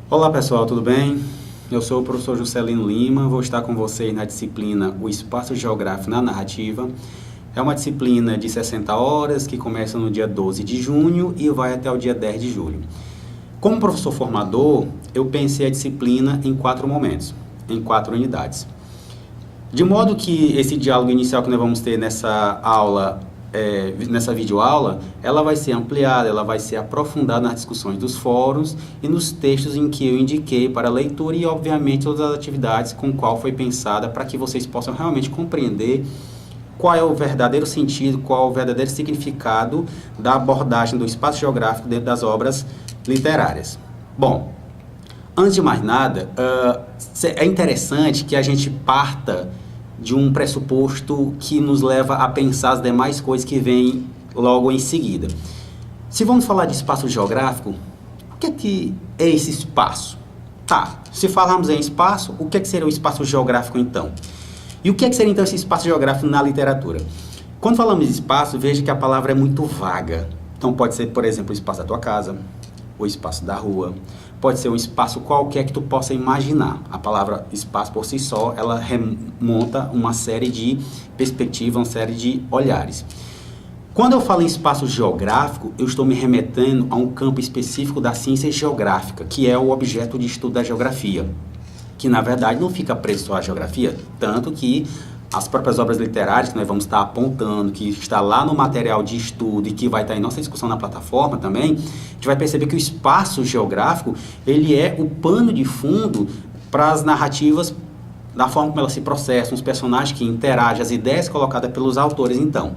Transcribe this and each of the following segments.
Olá pessoal, tudo bem? Eu sou o professor Juscelino Lima, vou estar com vocês na disciplina O Espaço Geográfico na Narrativa. É uma disciplina de 60 horas que começa no dia 12 de junho e vai até o dia 10 de julho. Como professor formador, eu pensei a disciplina em 4 momentos, em 4 unidades. De modo que esse diálogo inicial que nós vamos ter nessa aula, nessa videoaula, ela vai ser ampliada, ela vai ser aprofundada nas discussões dos fóruns e nos textos em que eu indiquei para leitura e, obviamente, todas as atividades com qual foi pensada para que vocês possam realmente compreender qual é o verdadeiro sentido, qual é o verdadeiro significado da abordagem do espaço geográfico dentro das obras literárias. Bom, antes de mais nada, é interessante que a gente parta de um pressuposto que nos leva a pensar as demais coisas que vêm logo em seguida. Se vamos falar de espaço geográfico, o que é esse espaço? Tá, se falarmos em espaço, o que seria o espaço geográfico então? E o que seria então esse espaço geográfico na literatura? Quando falamos de espaço, veja que a palavra é muito vaga. Então pode ser, por exemplo, o espaço da tua casa, o espaço da rua, pode ser um espaço qualquer que tu possa imaginar. A palavra espaço por si só, ela remonta uma série de perspectivas, uma série de olhares. Quando eu falo em espaço geográfico, eu estou me remetendo a um campo específico da ciência geográfica, que é o objeto de estudo da geografia, que na verdade não fica preso só à geografia, tanto que as próprias obras literárias que nós vamos estar apontando, que está lá no material de estudo e que vai estar em nossa discussão na plataforma também, a gente vai perceber que o espaço geográfico, ele é o pano de fundo para as narrativas, da forma como elas se processam, os personagens que interagem, as ideias colocadas pelos autores, então.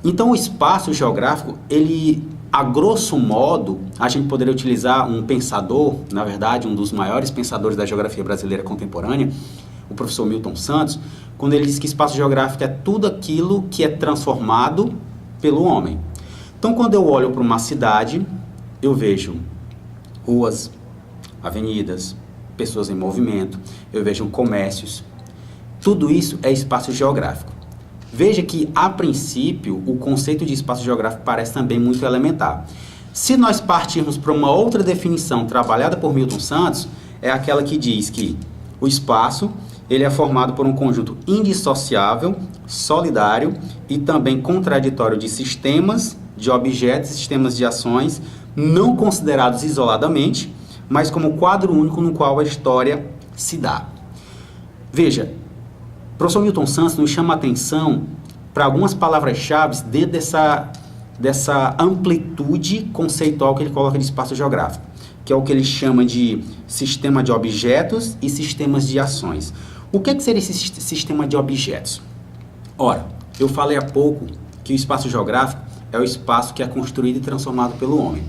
Então, o espaço geográfico, ele, a grosso modo, a gente poderia utilizar um pensador, na verdade, um dos maiores pensadores da geografia brasileira contemporânea, o professor Milton Santos, quando ele diz que espaço geográfico é tudo aquilo que é transformado pelo homem. Então, quando eu olho para uma cidade, eu vejo ruas, avenidas, pessoas em movimento, eu vejo comércios. Tudo isso é espaço geográfico. Veja que, a princípio, o conceito de espaço geográfico parece também muito elementar. Se nós partirmos para uma outra definição trabalhada por Milton Santos, é aquela que diz que o espaço ele é formado por um conjunto indissociável, solidário e também contraditório de sistemas, de objetos e sistemas de ações não considerados isoladamente, mas como quadro único no qual a história se dá. Veja, o professor Milton Santos nos chama a atenção para algumas palavras-chave dentro dessa amplitude conceitual que ele coloca de espaço geográfico, que é o que ele chama de sistema de objetos e sistemas de ações. O que seria esse sistema de objetos? Ora, eu falei há pouco que o espaço geográfico é o espaço que é construído e transformado pelo homem.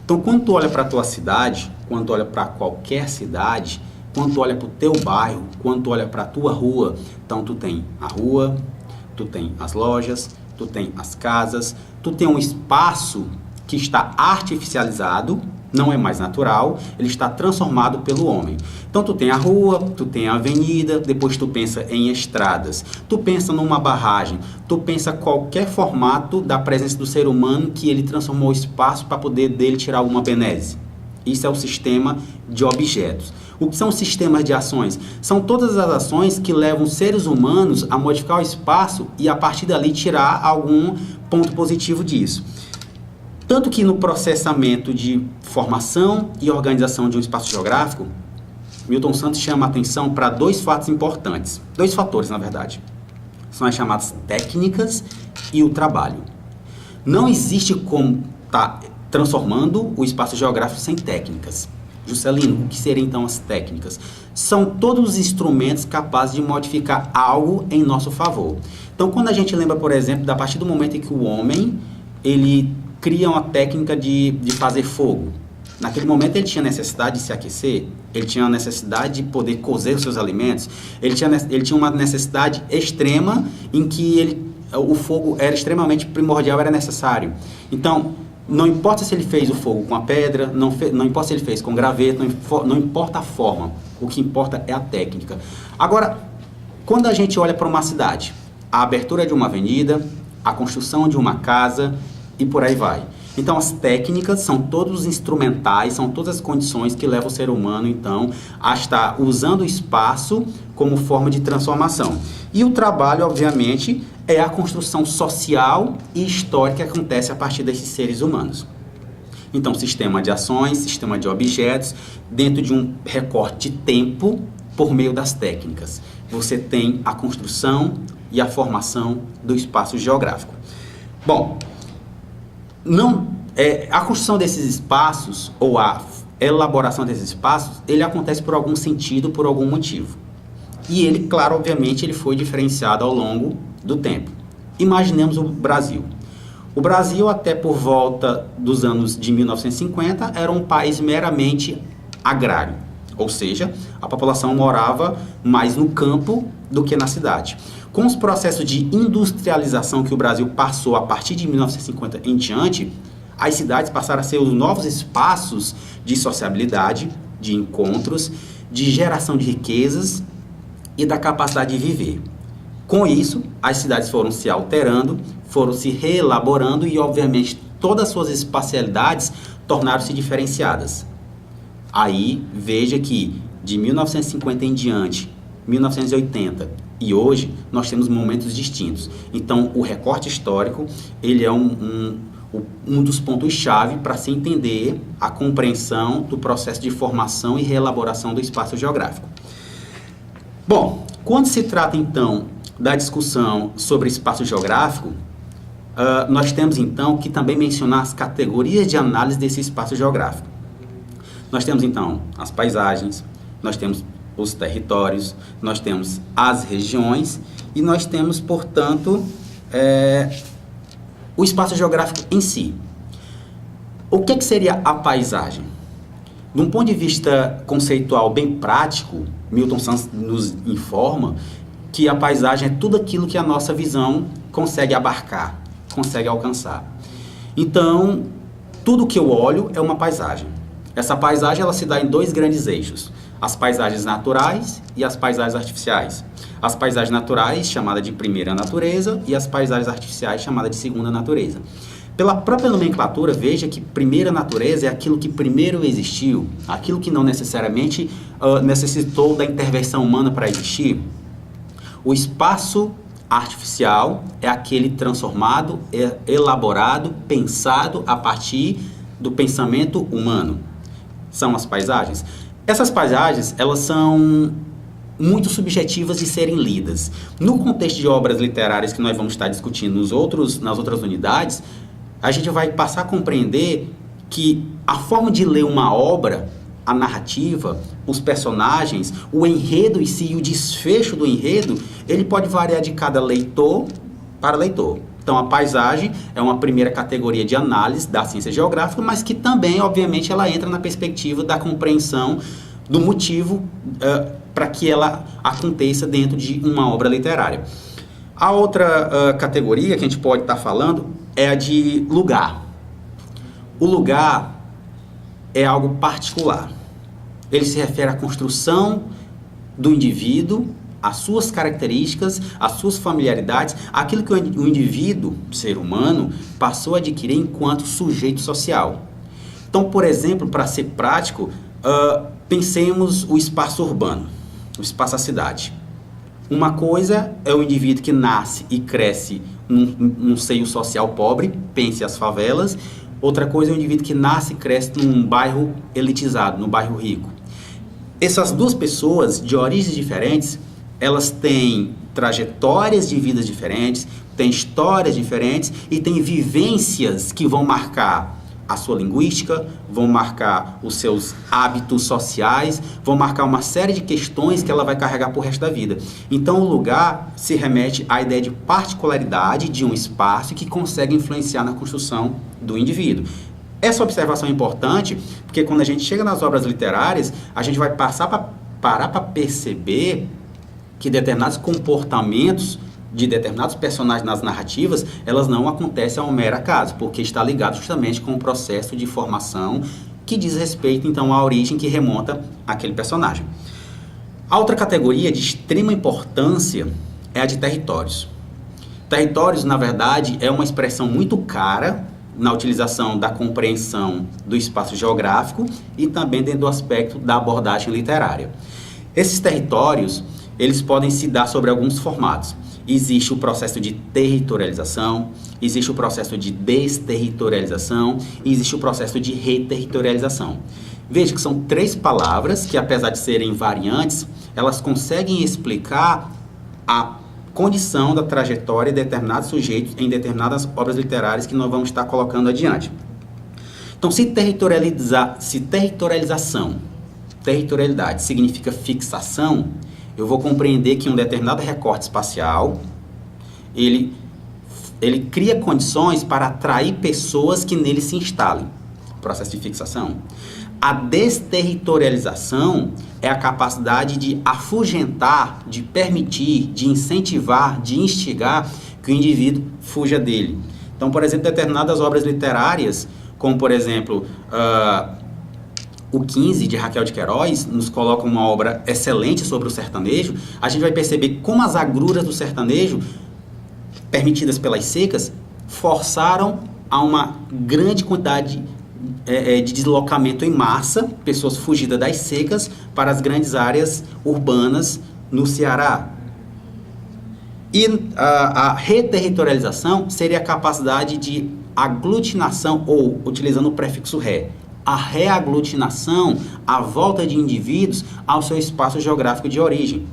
Então, quando tu olha para a tua cidade, quando tu olha para qualquer cidade, quando tu olha para o teu bairro, quando tu olha para a tua rua, então tu tem a rua, tu tem as lojas, tu tem as casas, tu tem um espaço que está artificializado, não é mais natural, ele está transformado pelo homem. Então tu tem a rua, tu tem a avenida, depois tu pensa em estradas, tu pensa numa barragem, tu pensa qualquer formato da presença do ser humano que ele transformou o espaço para poder dele tirar alguma benese. Isso é o sistema de objetos. O que são os sistemas de ações? São todas as ações que levam seres humanos a modificar o espaço e a partir dali tirar algum ponto positivo disso. Tanto que no processamento de formação e organização de um espaço geográfico, Milton Santos chama a atenção para 2 fatos importantes. 2 fatores, na verdade. São as chamadas técnicas e o trabalho. Não existe como estar transformando o espaço geográfico sem técnicas. Juscelino, o que seriam então as técnicas? São todos os instrumentos capazes de modificar algo em nosso favor. Então, quando a gente lembra, por exemplo, a partir do momento em que o homem, ele cria uma técnica de fazer fogo. Naquele momento ele tinha necessidade de se aquecer, ele tinha a necessidade de poder cozer os seus alimentos, ele tinha uma necessidade extrema em que o fogo era extremamente primordial, era necessário. Então, não importa se ele fez o fogo com a pedra, não importa se ele fez com graveto, não importa a forma, o que importa é a técnica. Agora, quando a gente olha para uma cidade, a abertura de uma avenida, a construção de uma casa e por aí vai. Então, as técnicas são todos os instrumentais, são todas as condições que levam o ser humano, então, a estar usando o espaço como forma de transformação. E o trabalho, obviamente, é a construção social e histórica que acontece a partir desses seres humanos. Então, sistema de ações, sistema de objetos, dentro de um recorte de tempo por meio das técnicas. Você tem a construção e a formação do espaço geográfico. Bom, a construção desses espaços ou a elaboração desses espaços, ele acontece por algum sentido, por algum motivo. E ele, claro, obviamente, ele foi diferenciado ao longo do tempo. Imaginemos o Brasil. O Brasil, até por volta dos anos de 1950, era um país meramente agrário. Ou seja, a população morava mais no campo do que na cidade. Com os processos de industrialização que o Brasil passou a partir de 1950 em diante, as cidades passaram a ser os novos espaços de sociabilidade, de encontros, de geração de riquezas e da capacidade de viver. Com isso, as cidades foram se alterando, foram se reelaborando e, obviamente, todas as suas espacialidades tornaram-se diferenciadas. Aí, veja que de 1950 em diante, 1980 e hoje, nós temos momentos distintos. Então, o recorte histórico, ele é um dos pontos-chave para se entender a compreensão do processo de formação e reelaboração do espaço geográfico. Bom, quando se trata, então, da discussão sobre espaço geográfico, nós temos, então, que também mencionar as categorias de análise desse espaço geográfico. Nós temos, então, as paisagens, nós temos os territórios, nós temos as regiões e nós temos, portanto, o espaço geográfico em si. O que seria a paisagem? De um ponto de vista conceitual bem prático, Milton Santos nos informa que a paisagem é tudo aquilo que a nossa visão consegue abarcar, consegue alcançar. Então, tudo que eu olho é uma paisagem. Essa paisagem ela se dá em dois grandes eixos, as paisagens naturais e as paisagens artificiais. As paisagens naturais, chamada de primeira natureza, e as paisagens artificiais, chamada de segunda natureza. Pela própria nomenclatura, veja que primeira natureza é aquilo que primeiro existiu, aquilo que não necessariamente necessitou da intervenção humana para existir. O espaço artificial é aquele transformado, elaborado, pensado a partir do pensamento humano. São as paisagens. Essas paisagens, elas são muito subjetivas de serem lidas. No contexto de obras literárias que nós vamos estar discutindo nas outras unidades, a gente vai passar a compreender que a forma de ler uma obra, a narrativa, os personagens, o enredo em si e o desfecho do enredo, ele pode variar de cada leitor para leitor. Então, a paisagem é uma primeira categoria de análise da ciência geográfica, mas que também, obviamente, ela entra na perspectiva da compreensão do motivo para que ela aconteça dentro de uma obra literária. A outra categoria que a gente pode estar falando é a de lugar. O lugar é algo particular. Ele se refere à construção do indivíduo, às suas características, às suas familiaridades, aquilo que o indivíduo, ser humano, passou a adquirir enquanto sujeito social. Então, por exemplo, para ser prático, pensemos o espaço urbano, o espaço da cidade. Uma coisa é o indivíduo que nasce e cresce num seio social pobre, pense as favelas. Outra coisa é o indivíduo que nasce e cresce num bairro elitizado, num bairro rico. Essas duas pessoas de origens diferentes, elas têm trajetórias de vidas diferentes, têm histórias diferentes e têm vivências que vão marcar a sua linguística, vão marcar os seus hábitos sociais, vão marcar uma série de questões que ela vai carregar para o resto da vida. Então, o lugar se remete à ideia de particularidade de um espaço que consegue influenciar na construção do indivíduo. Essa observação é importante porque quando a gente chega nas obras literárias, a gente vai parar para perceber que determinados comportamentos de determinados personagens nas narrativas, elas não acontecem a um mero acaso, porque está ligado justamente com o processo de formação que diz respeito, então, à origem que remonta àquele personagem. A outra categoria de extrema importância é a de territórios. Territórios, na verdade, é uma expressão muito cara na utilização da compreensão do espaço geográfico e também dentro do aspecto da abordagem literária. Esses territórios, eles podem se dar sobre alguns formatos. Existe o processo de territorialização, existe o processo de desterritorialização e existe o processo de reterritorialização. Veja que são 3 palavras que, apesar de serem variantes, elas conseguem explicar a condição da trajetória de determinados sujeitos em determinadas obras literárias que nós vamos estar colocando adiante. Então, se territorialidade significa fixação, eu vou compreender que um determinado recorte espacial, ele cria condições para atrair pessoas que nele se instalem. Processo de fixação. A desterritorialização é a capacidade de afugentar, de permitir, de incentivar, de instigar que o indivíduo fuja dele. Então, por exemplo, determinadas obras literárias, como por exemplo, o 15 de Raquel de Queiroz, nos coloca uma obra excelente sobre o sertanejo. A gente vai perceber como as agruras do sertanejo, permitidas pelas secas, forçaram a uma grande quantidade de deslocamento em massa, pessoas fugidas das secas para as grandes áreas urbanas no Ceará. E a reterritorialização seria a capacidade de aglutinação, ou utilizando o prefixo ré, a reaglutinação, a volta de indivíduos ao seu espaço geográfico de origem.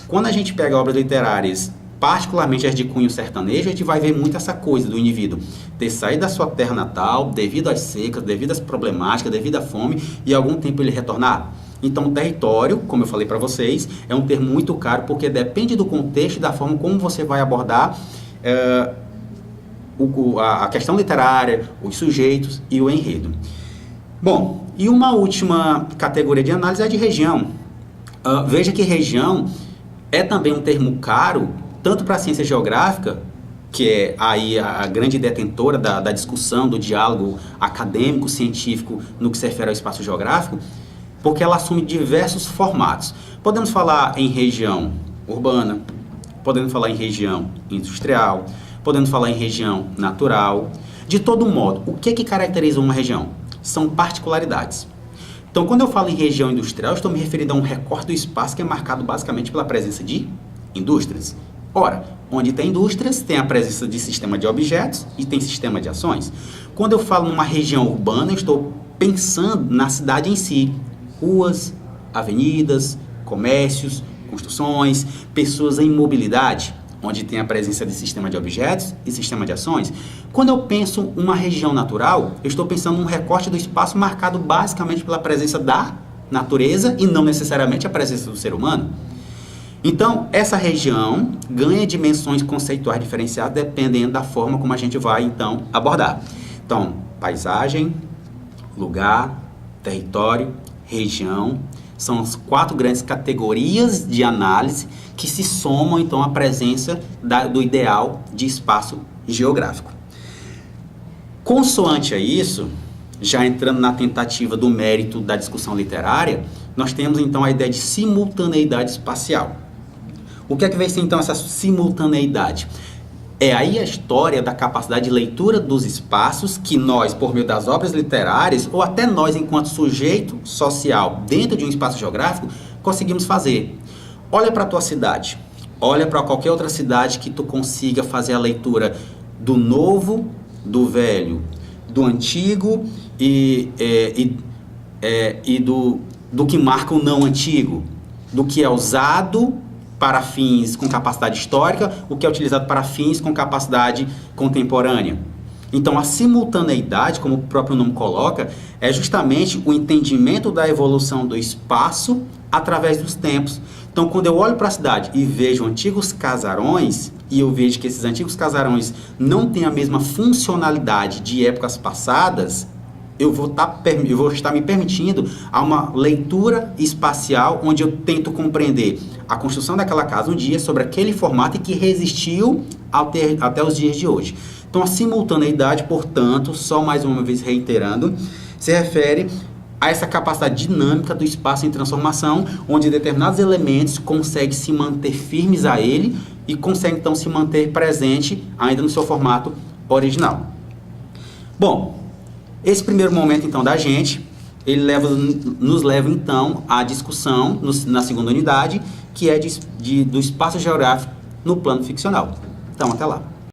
Quando a gente pega obras literárias, particularmente as de cunho sertanejo, a gente vai ver muito essa coisa do indivíduo ter saído da sua terra natal, devido às secas, devido às problemáticas, devido à fome, e algum tempo ele retornar. Então, território, como eu falei para vocês, é um termo muito caro, porque depende do contexto e da forma como você vai abordar a questão literária, os sujeitos e o enredo. Bom, e uma última categoria de análise é a de região. Veja que região é também um termo caro, tanto para a ciência geográfica, que é aí a grande detentora da discussão, do diálogo acadêmico, científico, no que se refere ao espaço geográfico, porque ela assume diversos formatos. Podemos falar em região urbana, podemos falar em região industrial, podemos falar em região natural. De todo modo, o que caracteriza uma região? São particularidades. Então, quando eu falo em região industrial, estou me referindo a um recorte do espaço que é marcado basicamente pela presença de indústrias. Ora, onde tem indústrias, tem a presença de sistema de objetos e tem sistema de ações. Quando eu falo numa região urbana, eu estou pensando na cidade em si. Ruas, avenidas, comércios, construções, pessoas em mobilidade, onde tem a presença de sistema de objetos e sistema de ações. Quando eu penso uma região natural, eu estou pensando num recorte do espaço marcado basicamente pela presença da natureza e não necessariamente a presença do ser humano. Então, essa região ganha dimensões conceituais diferenciadas dependendo da forma como a gente vai, então, abordar. Então, paisagem, lugar, território, região, são as 4 grandes categorias de análise que se somam, então, à presença do ideal de espaço geográfico. Consoante a isso, já entrando na tentativa do mérito da discussão literária, nós temos, então, a ideia de simultaneidade espacial. O que é que vai ser, então, essa simultaneidade? É aí a história da capacidade de leitura dos espaços que nós, por meio das obras literárias, ou até nós, enquanto sujeito social dentro de um espaço geográfico, conseguimos fazer. Olha para a tua cidade, olha para qualquer outra cidade que tu consiga fazer a leitura do novo, do velho, do antigo e do que marca o não antigo, do que é usado para fins com capacidade histórica, o que é utilizado para fins com capacidade contemporânea. Então, a simultaneidade, como o próprio nome coloca, é justamente o entendimento da evolução do espaço através dos tempos. Então, quando eu olho para a cidade e vejo antigos casarões, e eu vejo que esses antigos casarões não têm a mesma funcionalidade de épocas passadas, eu vou estar me permitindo a uma leitura espacial onde eu tento compreender a construção daquela casa um dia sobre aquele formato e que resistiu até os dias de hoje. Então, a simultaneidade, portanto, só mais uma vez reiterando, se refere a essa capacidade dinâmica do espaço em transformação, onde determinados elementos conseguem se manter firmes a ele e conseguem, então, se manter presente ainda no seu formato original. Bom, esse primeiro momento, então, da gente, ele nos leva, então, à discussão na segunda unidade, que é do espaço geográfico no plano ficcional. Então, até lá.